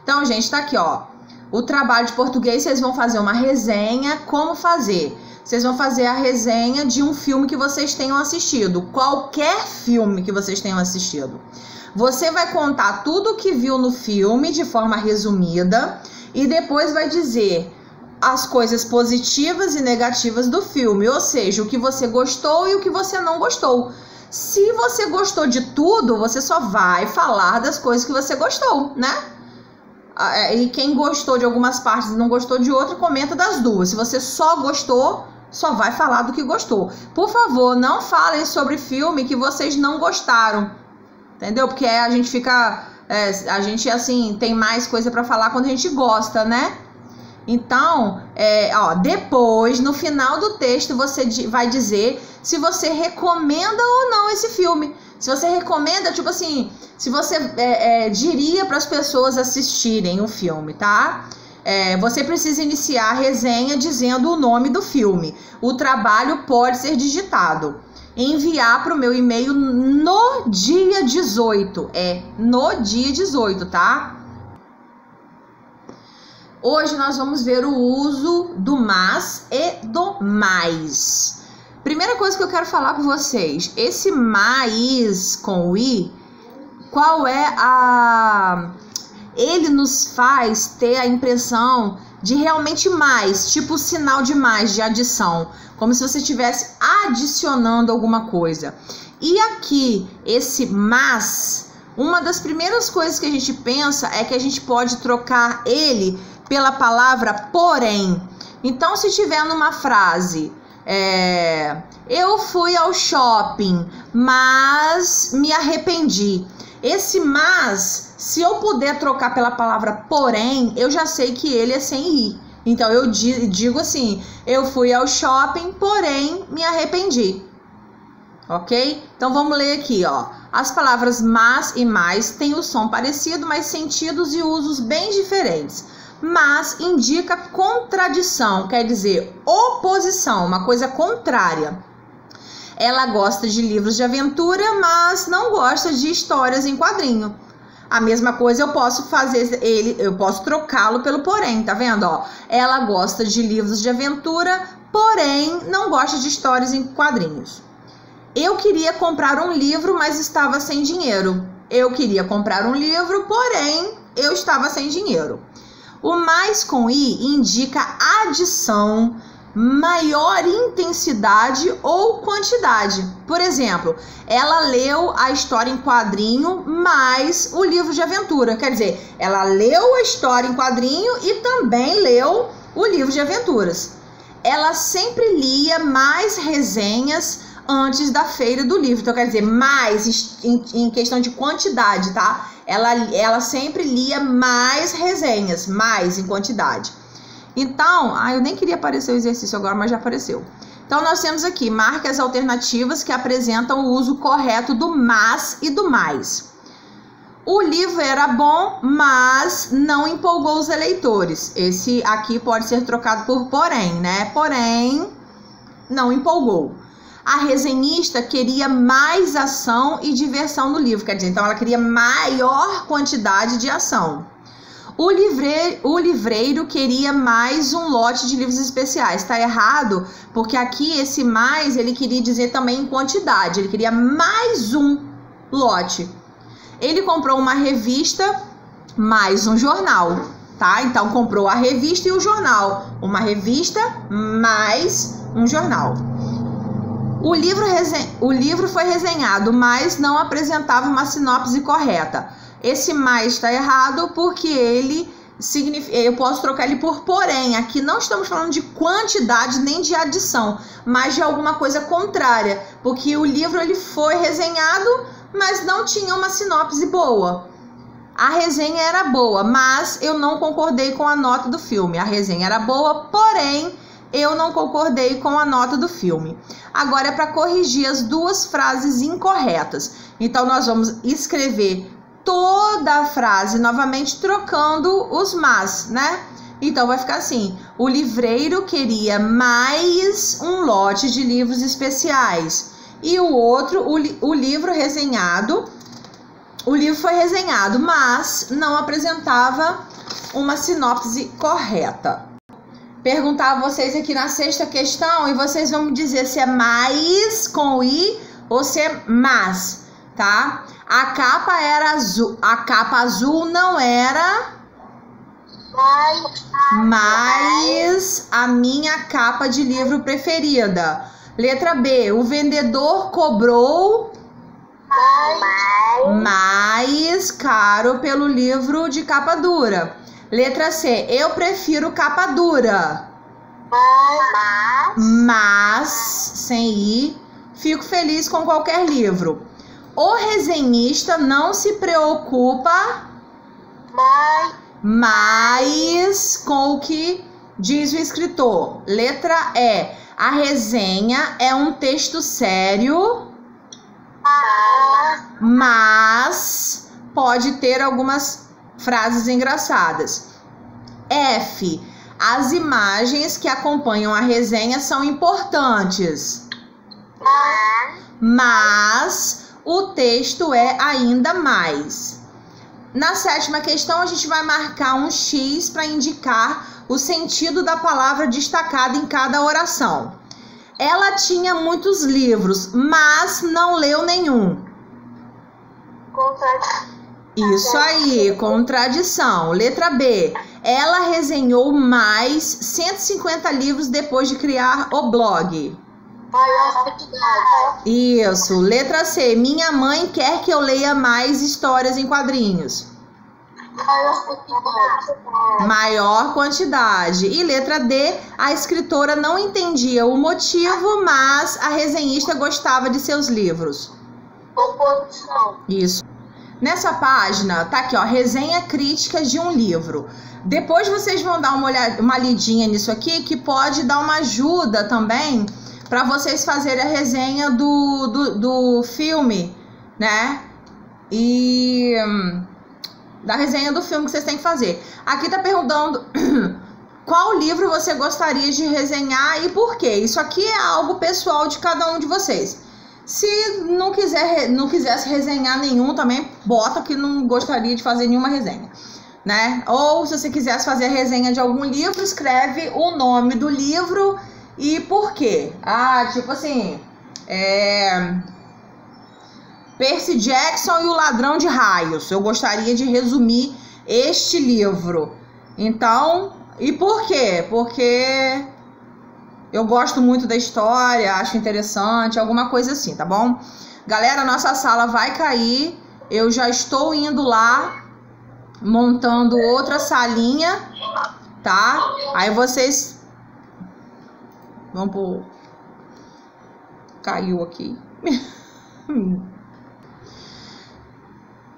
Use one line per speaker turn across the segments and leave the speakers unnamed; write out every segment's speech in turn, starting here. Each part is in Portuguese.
Então, gente, tá aqui, ó. O trabalho de português, vocês vão fazer uma resenha. Como fazer? Vocês vão fazer a resenha de um filme que vocês tenham assistido. Qualquer filme que vocês tenham assistido. Você vai contar tudo o que viu no filme de forma resumida e depois vai dizer as coisas positivas e negativas do filme, ou seja, o que você gostou e o que você não gostou. Se você gostou de tudo, você só vai falar das coisas que você gostou, né? E quem gostou de algumas partes e não gostou de outra, comenta das duas. Se você só gostou, só vai falar do que gostou. Por favor, não falem sobre filme que vocês não gostaram. Entendeu? Porque a gente fica... a gente, assim, tem mais coisa pra falar quando a gente gosta, né? Então, ó, depois, no final do texto, você vai dizer se você recomenda ou não esse filme. Se você recomenda, tipo assim, se você diria para as pessoas assistirem o filme, tá? Você precisa iniciar a resenha dizendo o nome do filme. O trabalho pode ser digitado. Enviar para o meu e-mail no dia 18. No dia 18, tá? Hoje nós vamos ver o uso do mas e do mais. Primeira coisa que eu quero falar com vocês. Esse mais com o i, qual é a... Ele nos faz ter a impressão de realmente mais, tipo sinal de mais, de adição, como se você estivesse adicionando alguma coisa. E aqui, esse mas, uma das primeiras coisas que a gente pensa é que a gente pode trocar ele pela palavra porém. Então, se tiver numa frase, eu fui ao shopping, mas me arrependi. Esse mas, se eu puder trocar pela palavra porém, eu já sei que ele é sem i. Então, eu digo assim, eu fui ao shopping, porém me arrependi. Ok? Então, vamos ler aqui, ó. As palavras mas e mais têm o som parecido, mas sentidos e usos bem diferentes. Mas indica contradição, quer dizer oposição, uma coisa contrária. Ela gosta de livros de aventura, mas não gosta de histórias em quadrinho. A mesma coisa eu posso fazer eu posso trocá-lo pelo porém, tá vendo, ó? Ela gosta de livros de aventura, porém não gosta de histórias em quadrinhos. Eu queria comprar um livro, mas estava sem dinheiro. Eu queria comprar um livro, porém eu estava sem dinheiro. O mais com i indica adição, maior intensidade ou quantidade. Por exemplo, ela leu a história em quadrinho mais o livro de aventura. Quer dizer, ela leu a história em quadrinho e também leu o livro de aventuras. Ela sempre lia mais resenhas antes da feira do livro. Então, quer dizer, mais em questão de quantidade, tá? Ela sempre lia mais resenhas, mais em quantidade. Então, eu nem queria aparecer o exercício agora, mas já apareceu. Então, nós temos aqui, marque as alternativas que apresentam o uso correto do mas e do mais. O livro era bom, mas não empolgou os leitores. Esse aqui pode ser trocado por porém, né? Porém, não empolgou. A resenhista queria mais ação e diversão no livro. Quer dizer, então ela queria maior quantidade de ação. O livreiro queria mais um lote de livros especiais. Tá errado, porque aqui esse mais, ele queria dizer também em quantidade. Ele queria mais um lote. Ele comprou uma revista mais um jornal, tá? Então, comprou a revista e o jornal. Uma revista mais um jornal. O livro foi resenhado, mas não apresentava uma sinopse correta. Esse mais está errado porque ele significa, eu posso trocar ele por porém. Aqui não estamos falando de quantidade nem de adição, mas de alguma coisa contrária, porque o livro ele foi resenhado, mas não tinha uma sinopse boa. A resenha era boa, mas eu não concordei com a nota do filme. A resenha era boa, porém eu não concordei com a nota do filme. Agora é para corrigir as duas frases incorretas. Então nós vamos escrever toda a frase novamente trocando os mas, né? Então vai ficar assim: o livreiro queria mais um lote de livros especiais. E o outro, o livro foi resenhado, mas não apresentava uma sinopse correta. Perguntar a vocês aqui na sexta questão e vocês vão me dizer se é mais com I ou se é mas, tá? A capa era azul. A capa azul não era mais a minha capa de livro preferida. Letra B. O vendedor cobrou mais caro pelo livro de capa dura. Letra C. Eu prefiro capa dura. Mas, sem I, fico feliz com qualquer livro. O resenhista não se preocupa mais com o que diz o escritor. Letra E. A resenha é um texto sério, mas pode ter algumas frases engraçadas. F. As imagens que acompanham a resenha são importantes, mas o texto é ainda mais. Na sétima questão, a gente vai marcar um X para indicar o sentido da palavra destacada em cada oração. Ela tinha muitos livros, mas não leu nenhum. Isso aí, contradição. Letra B. Ela resenhou mais 150 livros depois de criar o blog. Isso. Letra C. Minha mãe quer que eu leia mais histórias em quadrinhos. Maior quantidade. E letra D. A escritora não entendia o motivo, mas a resenhista gostava de seus livros. Isso. Nessa página, tá aqui, ó, resenha crítica de um livro. Depois vocês vão dar uma lidinha nisso aqui, que pode dar uma ajuda também para vocês fazerem a resenha do filme, né? E da resenha do filme que vocês têm que fazer. Aqui tá perguntando qual livro você gostaria de resenhar e por quê. Isso aqui é algo pessoal de cada um de vocês. Se não quisesse resenhar nenhum, também bota que não gostaria de fazer nenhuma resenha, né? Ou se você quisesse fazer a resenha de algum livro, escreve o nome do livro e por quê. Ah, tipo assim, Percy Jackson e o Ladrão de Raios. Eu gostaria de resumir este livro. Então, e por quê? Porque eu gosto muito da história, acho interessante, alguma coisa assim, tá bom? Galera, nossa sala vai cair. Eu já estou indo lá, montando outra salinha, tá? Aí vocês vão pro... Caiu aqui.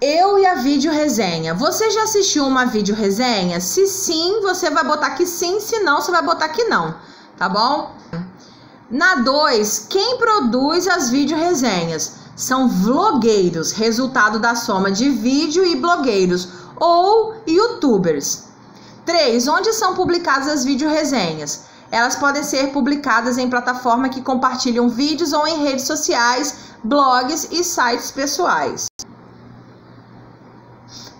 Eu e a vídeo resenha. Você já assistiu uma vídeo resenha? Se sim, você vai botar que sim. Se não, você vai botar que não. Tá bom? Na 2, quem produz as vídeo resenhas? São vlogueiros, resultado da soma de vídeo e blogueiros ou youtubers. 3, onde são publicadas as vídeo resenhas? Elas podem ser publicadas em plataformas que compartilham vídeos ou em redes sociais, blogs e sites pessoais.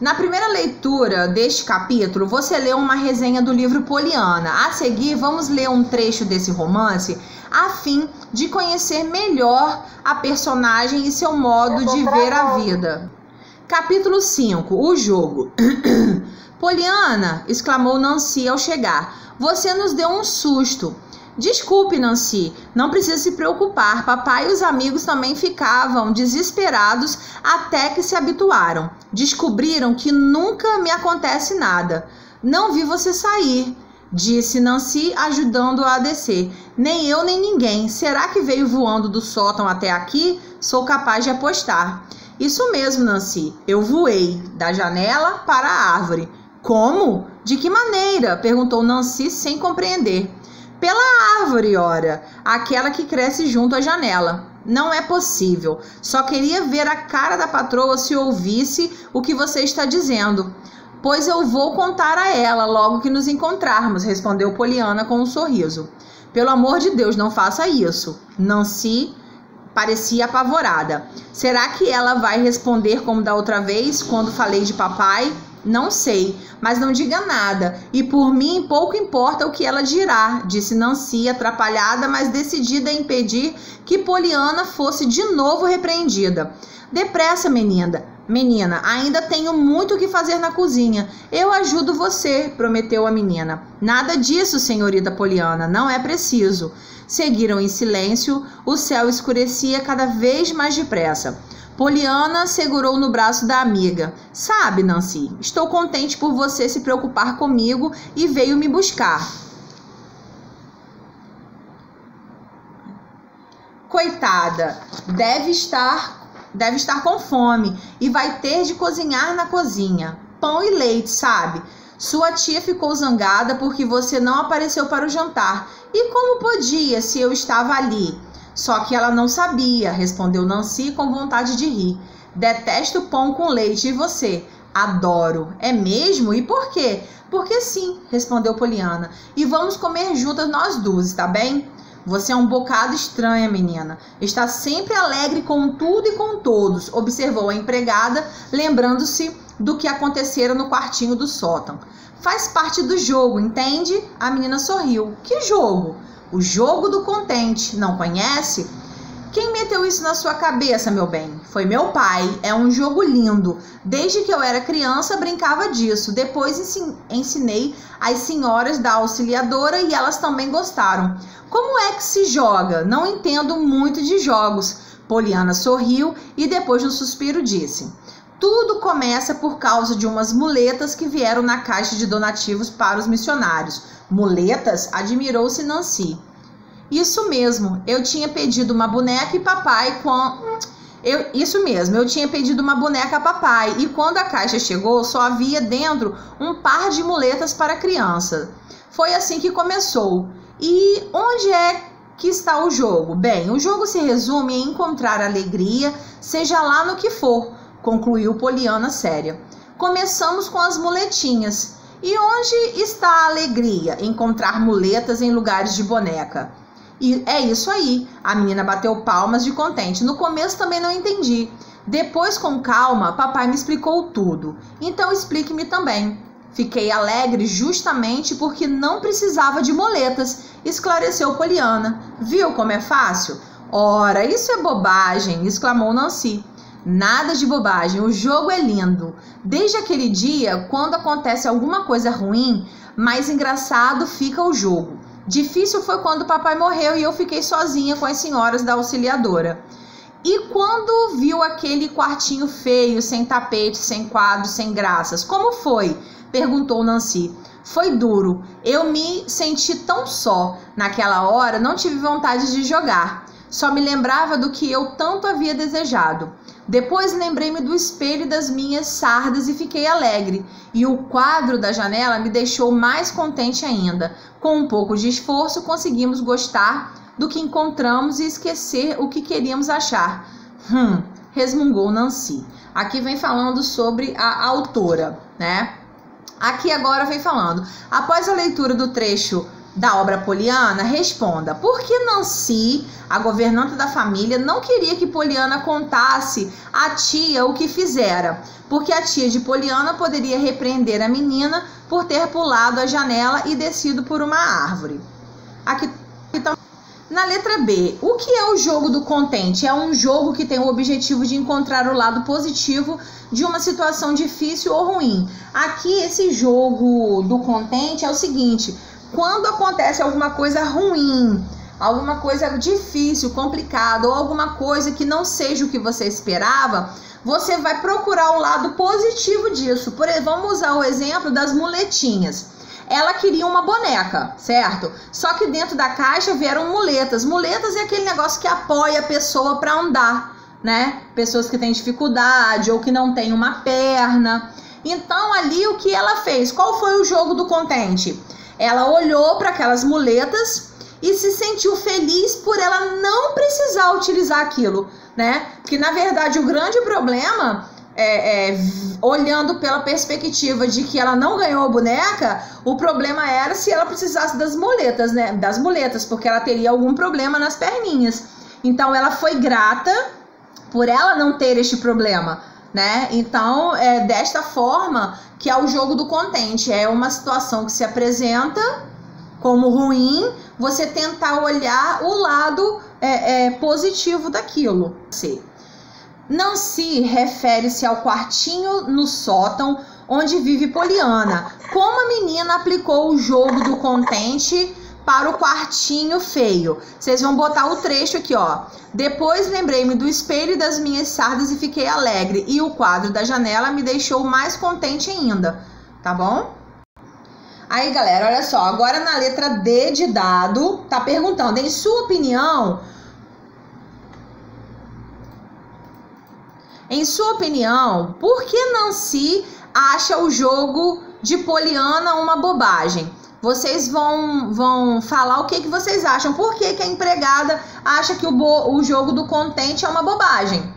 Na primeira leitura deste capítulo, você leu uma resenha do livro Poliana. A seguir, vamos ler um trecho desse romance a fim de conhecer melhor a personagem e seu modo de ver a vida. Capítulo 5. O jogo. Poliana, exclamou Nancy ao chegar. Você nos deu um susto. Desculpe, Nancy, não precisa se preocupar. Papai e os amigos também ficavam desesperados até que se habituaram. Descobriram que nunca me acontece nada. Não vi você sair, disse Nancy, ajudando-a a descer. Nem eu, nem ninguém. Será que veio voando do sótão até aqui? Sou capaz de apostar. Isso mesmo, Nancy. Eu voei da janela para a árvore. Como? De que maneira? Perguntou Nancy sem compreender. Pela árvore, ora, aquela que cresce junto à janela. Não é possível. Só queria ver a cara da patroa se ouvisse o que você está dizendo. Pois eu vou contar a ela logo que nos encontrarmos, respondeu Poliana com um sorriso. Pelo amor de Deus, não faça isso. Nancy parecia apavorada. Será que ela vai responder como da outra vez, quando falei de papai? Não sei, mas não diga nada. E por mim pouco importa o que ela dirá, disse Nancy, atrapalhada, mas decidida a impedir que Poliana fosse de novo repreendida. Depressa, menina, ainda tenho muito o que fazer na cozinha. Eu ajudo você, prometeu a menina. Nada disso, senhorita Poliana, não é preciso. Seguiram em silêncio, o céu escurecia cada vez mais depressa. Poliana segurou no braço da amiga. Sabe, Nancy, estou contente por você se preocupar comigo e veio me buscar. Coitada, deve estar com fome e vai ter de cozinhar na cozinha. Pão e leite, sabe? Sua tia ficou zangada porque você não apareceu para o jantar. E como podia, se eu estava ali? Só que ela não sabia, respondeu Nancy com vontade de rir. Detesto pão com leite, e você? Adoro. É mesmo? E por quê? Porque sim, respondeu Poliana. E vamos comer juntas nós duas, tá bem? Você é um bocado estranha, menina. Está sempre alegre com tudo e com todos, observou a empregada, lembrando-se do que acontecera no quartinho do sótão. Faz parte do jogo, entende? A menina sorriu. Que jogo? O jogo do contente. Não conhece? Quem meteu isso na sua cabeça, meu bem? Foi meu pai. É um jogo lindo. Desde que eu era criança, brincava disso. Depois ensinei às senhoras da auxiliadora e elas também gostaram. Como é que se joga? Não entendo muito de jogos. Poliana sorriu e depois de um suspiro disse: tudo começa por causa de umas muletas que vieram na caixa de donativos para os missionários. Muletas? Admirou-se Nancy. Isso mesmo, eu tinha pedido uma boneca e papai eu tinha pedido uma boneca a papai e quando a caixa chegou só havia dentro um par de muletas para criança. Foi assim que começou. E onde é que está o jogo? Bem, o jogo se resume em encontrar alegria, seja lá no que for, concluiu Poliana séria. Começamos com as muletinhas. E onde está a alegria? Encontrar muletas em lugares de boneca. E é isso aí. A menina bateu palmas de contente. No começo também não entendi. Depois, com calma, papai me explicou tudo. Então explique-me também. Fiquei alegre justamente porque não precisava de muletas, esclareceu Poliana. Viu como é fácil? Ora, isso é bobagem, exclamou Nancy. Nada de bobagem, o jogo é lindo. Desde aquele dia, quando acontece alguma coisa ruim, mais engraçado fica o jogo. Difícil foi quando papai morreu e eu fiquei sozinha com as senhoras da auxiliadora. E quando viu aquele quartinho feio, sem tapete, sem quadro, sem graças, como foi? Perguntou Nancy. Foi duro. Eu me senti tão só. Naquela hora não tive vontade de jogar. Só me lembrava do que eu tanto havia desejado. Depois lembrei-me do espelho das minhas sardas e fiquei alegre. E o quadro da janela me deixou mais contente ainda. Com um pouco de esforço conseguimos gostar do que encontramos e esquecer o que queríamos achar. Resmungou Nancy. Aqui vem falando sobre a autora, né? Aqui agora vem falando. Após a leitura do trecho da obra Poliana, responda: por que Nancy, a governanta da família, não queria que Poliana contasse à tia o que fizera? Porque a tia de Poliana poderia repreender a menina por ter pulado a janela e descido por uma árvore. Aqui então, na letra B, o que é o jogo do contente? É um jogo que tem o objetivo de encontrar o lado positivo de uma situação difícil ou ruim. Aqui esse jogo do contente é o seguinte: quando acontece alguma coisa ruim, alguma coisa difícil, complicada, ou alguma coisa que não seja o que você esperava, você vai procurar o lado positivo disso. Por exemplo, vamos usar o exemplo das muletinhas. Ela queria uma boneca, certo? Só que dentro da caixa vieram muletas. Muletas é aquele negócio que apoia a pessoa para andar, né? Pessoas que têm dificuldade ou que não têm uma perna. Então ali o que ela fez? Qual foi o jogo do contente? Ela olhou para aquelas muletas e se sentiu feliz por ela não precisar utilizar aquilo, né? Porque na verdade o grande problema olhando pela perspectiva de que ela não ganhou a boneca, o problema era se ela precisasse das muletas, né? Das muletas, porque ela teria algum problema nas perninhas. Então ela foi grata por ela não ter este problema, né? Então, é desta forma que é o jogo do contente. É uma situação que se apresenta como ruim, você tentar olhar o lado positivo daquilo. Nancy refere-se ao quartinho no sótão onde vive Poliana. Como a menina aplicou o jogo do contente para o quartinho feio? Vocês vão botar o trecho aqui, ó. Depois lembrei-me do espelho e das minhas sardas e fiquei alegre. E o quadro da janela me deixou mais contente ainda. Tá bom? Aí, galera, olha só. Agora na letra D de dado, tá perguntando, em sua opinião... Em sua opinião, por que Nancy acha o jogo de Poliana uma bobagem? Vocês vão falar o que vocês acham. Por que a empregada acha que o jogo do contente é uma bobagem?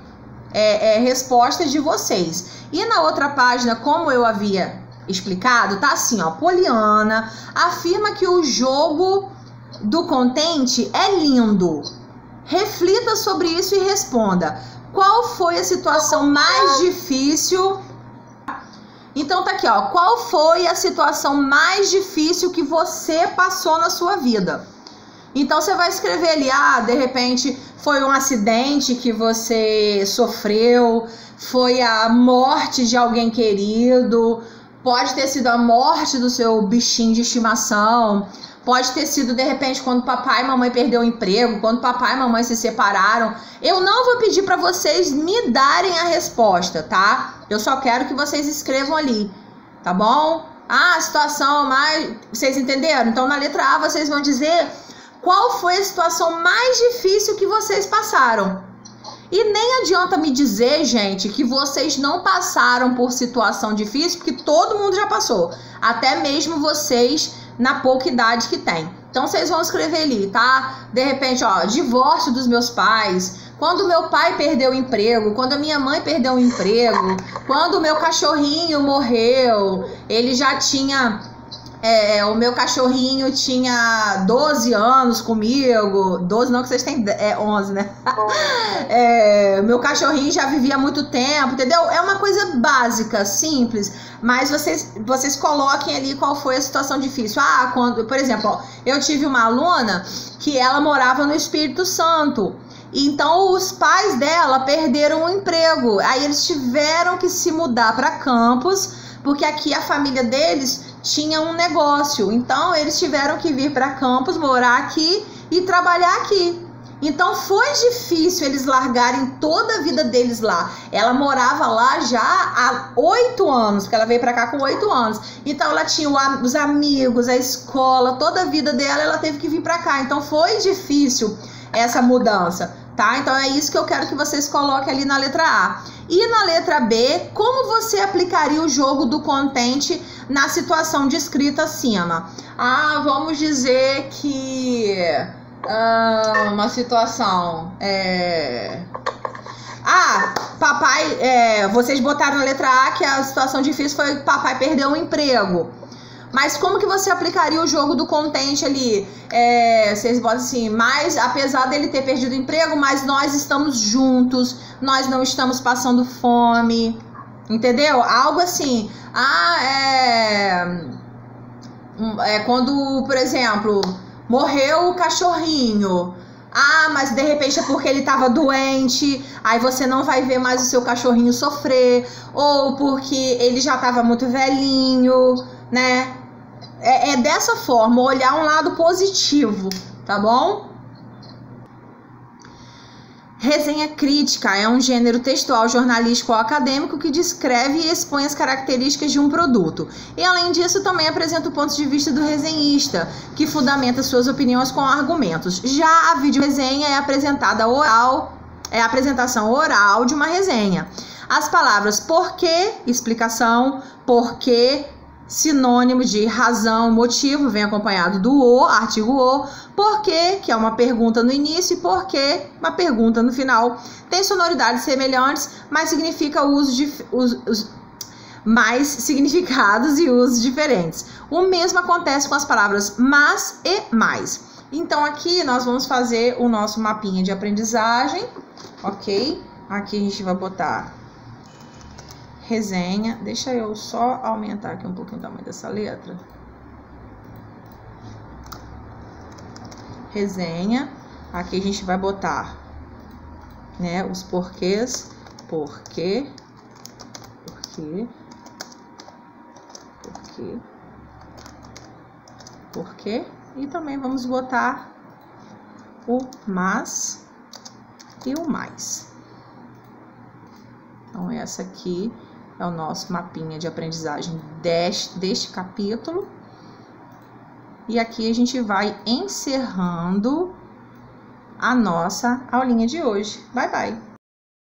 É resposta de vocês. E na outra página, como eu havia explicado, tá assim, ó. Poliana afirma que o jogo do contente é lindo. Reflita sobre isso e responda. Qual foi a situação mais difícil? Então tá aqui, ó. Qual foi a situação mais difícil que você passou na sua vida? Então você vai escrever ali, de repente foi um acidente que você sofreu, foi a morte de alguém querido, pode ter sido a morte do seu bichinho de estimação, pode ter sido, de repente, quando papai e mamãe perderam o emprego, quando papai e mamãe se separaram. Eu não vou pedir para vocês me darem a resposta, tá? Eu só quero que vocês escrevam ali, tá bom? A situação mais... Vocês entenderam? Então, na letra A, vocês vão dizer qual foi a situação mais difícil que vocês passaram. E nem adianta me dizer, gente, que vocês não passaram por situação difícil, porque todo mundo já passou. Até mesmo vocês... na pouca idade que tem. Então vocês vão escrever ali, tá? De repente, ó, divórcio dos meus pais, quando meu pai perdeu o emprego, quando a minha mãe perdeu o emprego, quando o meu cachorrinho morreu, ele já tinha... o meu cachorrinho tinha 12 anos comigo, 12 não, que vocês têm 11, né? Meu cachorrinho já vivia há muito tempo, entendeu? É uma coisa básica, simples, mas vocês coloquem ali qual foi a situação difícil. Quando, por exemplo, ó, eu tive uma aluna que ela morava no Espírito Santo, então os pais dela perderam o emprego, aí eles tiveram que se mudar para Campos, porque aqui a família deles tinha um negócio, então eles tiveram que vir para Campos, morar aqui e trabalhar aqui. Então foi difícil eles largarem toda a vida deles lá. Ela morava lá já há 8 anos, porque ela veio para cá com 8 anos. Então ela tinha os amigos, a escola, toda a vida dela, ela teve que vir para cá. Então foi difícil essa mudança, tá? Então é isso que eu quero que vocês coloquem ali na letra A. E na letra B, como você aplicaria o jogo do contente na situação descrita acima? Vamos dizer que... uma situação... papai... vocês botaram na letra A que a situação difícil foi papai perder um emprego. Mas como que você aplicaria o jogo do contente ali? Vocês botam assim, mas apesar dele ter perdido o emprego, mas nós estamos juntos, nós não estamos passando fome, entendeu? Algo assim. Quando, por exemplo, morreu o cachorrinho. Mas de repente é porque ele estava doente, aí você não vai ver mais o seu cachorrinho sofrer, ou porque ele já estava muito velhinho, né? É dessa forma, olhar um lado positivo, tá bom? Resenha crítica é um gênero textual, jornalístico ou acadêmico que descreve e expõe as características de um produto. E além disso, também apresenta o ponto de vista do resenhista, que fundamenta suas opiniões com argumentos. Já a videoresenha é apresentada oral, é a apresentação oral de uma resenha. As palavras porquê, explicação, porquê, sinônimo de razão, motivo, vem acompanhado do o, artigo o, porquê, que é uma pergunta no início, e porquê, uma pergunta no final. Tem sonoridades semelhantes, mas significa mais significados e usos diferentes. O mesmo acontece com as palavras mas e mais. Então aqui nós vamos fazer o nosso mapinha de aprendizagem, ok? Aqui a gente vai botar resenha. Deixa eu só aumentar aqui um pouquinho o tamanho dessa letra. Resenha. Aqui a gente vai botar, né, os porquês. Porquê. E também vamos botar o mas e o mais. Então, essa aqui é o nosso mapinha de aprendizagem deste capítulo. E aqui a gente vai encerrando a nossa aulinha de hoje. Bye, bye!